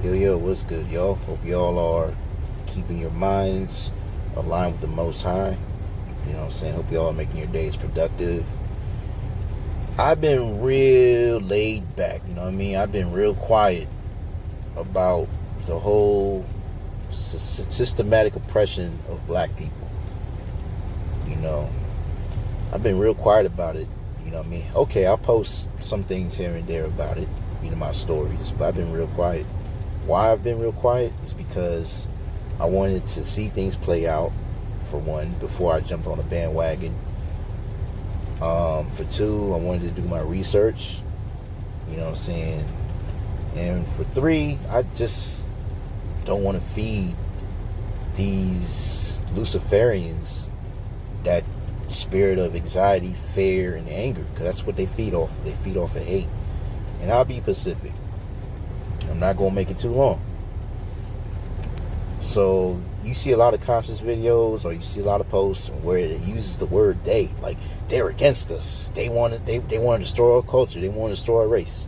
Yo, what's good, y'all? Hope y'all are keeping your minds aligned with the Most High. You know what I'm saying? Hope y'all are making your days productive. I've been real laid back, you know what I mean? I've been real quiet about the whole systematic oppression of black people. You know, I've been real quiet about it, you know what I mean? Okay, I'll post some things here and there about it, my stories, but I've been real quiet. Why I've been real quiet is because I wanted to see things play out, for one, before I jumped on a bandwagon. For two, I wanted to do my research, you know what I'm saying? And for three, I just don't want to feed these Luciferians that spirit of anxiety, fear, and anger, because that's what they feed off. They feed off of hate. And I'll be Pacific. I'm not going to make it too long. So you see a lot of conscious videos, or you see a lot of posts where it uses the word they, like they're against us. They want to destroy our culture. They want to destroy our race.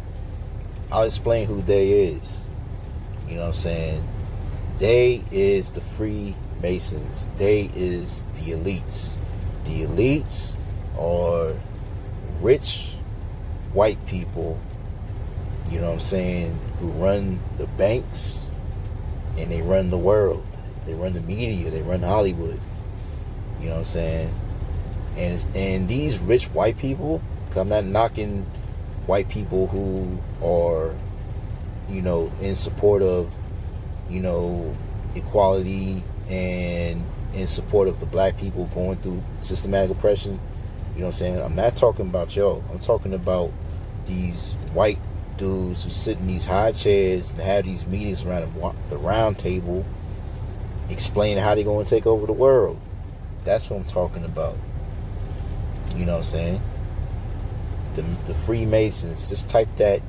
I'll explain who they is. You know what I'm saying? They is the Freemasons. They is the elites. The elites are rich white people, you know what I'm saying, who run the banks and they run the world. They run the media. They run Hollywood. You know what I'm saying? And these rich white people, I'm not knocking white people who are, in support of, equality and in support of the black people going through systematic oppression. You know what I'm saying? I'm not talking about y'all. I'm talking about these white dudes who sit in these high chairs and have these meetings around the round table explaining how they're going to take over the world. That's what I'm talking about. You know what I'm saying? The Freemasons. Just type that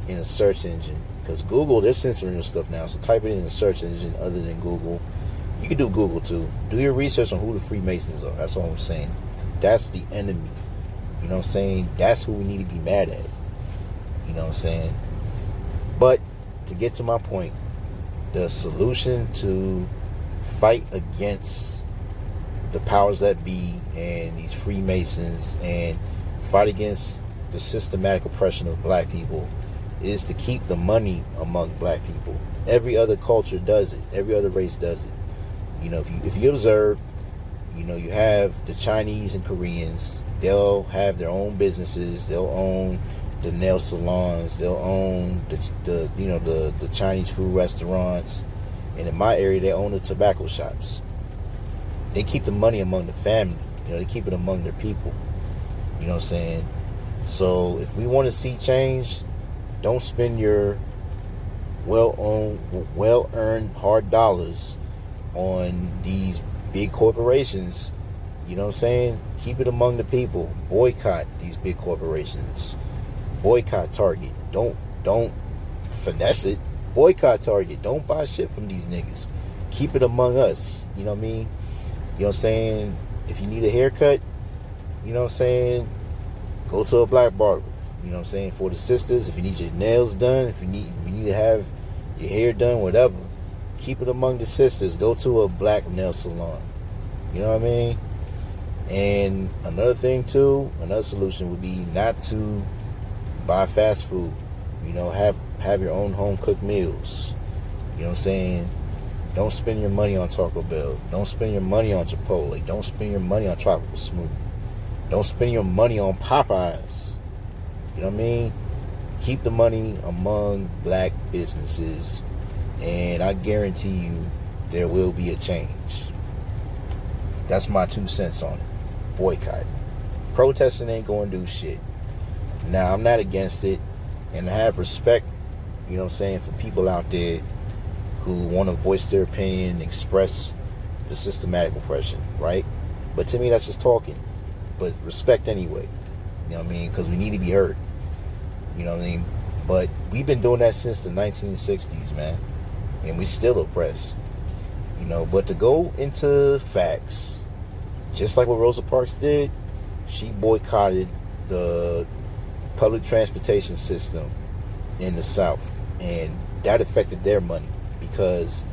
in a search engine, because Google, they're censoring your stuff now, so type it in a search engine other than Google. You can do Google too. Do your research on who the Freemasons are. That's all I'm saying. That's the enemy. You know what I'm saying? That's who we need to be mad at. You know what I'm saying? But to get to my point, the solution to fight against the powers that be and these Freemasons and fight against the systematic oppression of black people is to keep the money among black people. Every other culture does it. Every other race does it. If you observe, you have the Chinese and Koreans. They'll have their own businesses. They'll own the nail salons. They'll own the Chinese food restaurants. And in my area, they own the tobacco shops. They keep the money among the family. They keep it among their people. You know what I'm saying? So if we want to see change, don't spend your well-earned hard dollars on these big corporations. You know what I'm saying? Keep it among the people. Boycott these big corporations. Boycott Target. Don't finesse it. Boycott Target. Don't buy shit from these niggas. Keep it among us. You know what I mean? You know what I'm saying? If you need a haircut, you know what I'm saying, go to a black barber. You know what I'm saying? For the sisters, if you need your nails done, if you need to have your hair done, whatever, keep it among the sisters. Go to a black nail salon. You know what I mean? And another thing too, another solution would be not to buy fast food. Have your own home cooked meals. You know what I'm saying? Don't spend your money on Taco Bell. Don't spend your money on Chipotle. Don't spend your money on Tropical Smoothie. Don't spend your money on Popeyes. You know what I mean? Keep the money among black businesses, and I guarantee you there will be a change. That's my 2 cents on it. Boycott. Protesting ain't going to do shit. Now, I'm not against it, and I have respect, you know what I'm saying, for people out there who want to voice their opinion and express the systematic oppression, right? But to me, that's just talking. But respect anyway. You know what I mean? Because we need to be heard. You know what I mean? But we've been doing that since the 1960s, man. And we still oppressed. But to go into facts, just like what Rosa Parks did, she boycotted the public transportation system in the South. And that affected their money because,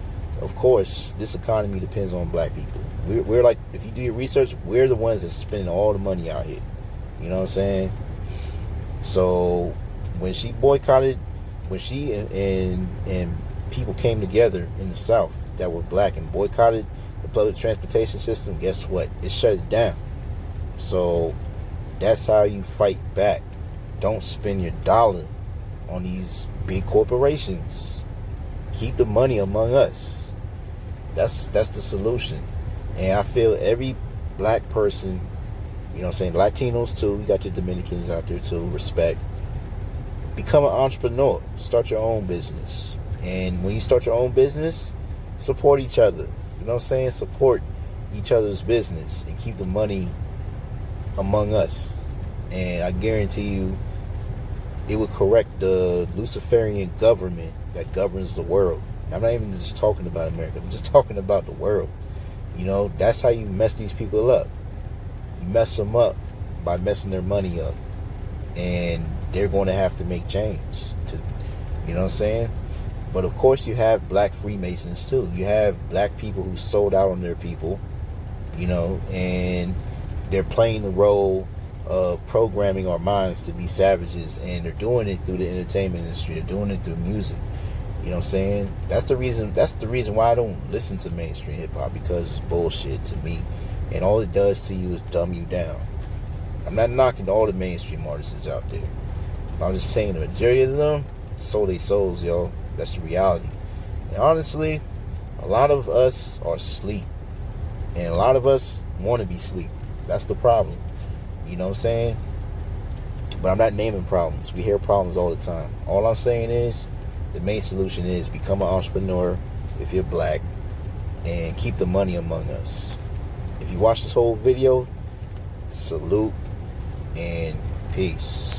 of course, this economy depends on black people. We're like, if you do your research, we're the ones that's spending all the money out here. You know what I'm saying? So when she boycotted, when she and people came together in the South that were black and boycotted the public transportation system, guess what? It shut it down. So that's how you fight back. Don't spend your dollar on these big corporations. Keep the money among us. That's the solution. And I feel every black person, you know what I'm saying, Latinos too, you got your Dominicans out there too, respect. Become an entrepreneur. Start your own business. And when you start your own business, support each other. You know what I'm saying? Support each other's business and keep the money among us. And I guarantee you, it would correct the Luciferian government that governs the world. And I'm not even just talking about America. I'm just talking about the world. You know, that's how you mess these people up. You mess them up by messing their money up. And they're going to have to make change. You know what I'm saying? But of course you have black Freemasons too. You have black people who sold out on their people, you know, and they're playing the role of programming our minds to be savages, and they're doing it through the entertainment industry. They're doing it through music. You know what I'm saying? That's the reason why I don't listen to mainstream hip hop, because it's bullshit to me. And all it does to you is dumb you down. I'm not knocking all the mainstream artists out there. I'm just saying the majority of them sold their souls, yo. That's the reality. And honestly, a lot of us are asleep. And a lot of us want to be asleep. That's the problem. You know what I'm saying? But I'm not naming problems. We hear problems all the time. All I'm saying is, the main solution is become an entrepreneur if you're black and keep the money among us. If you watch this whole video, salute and peace.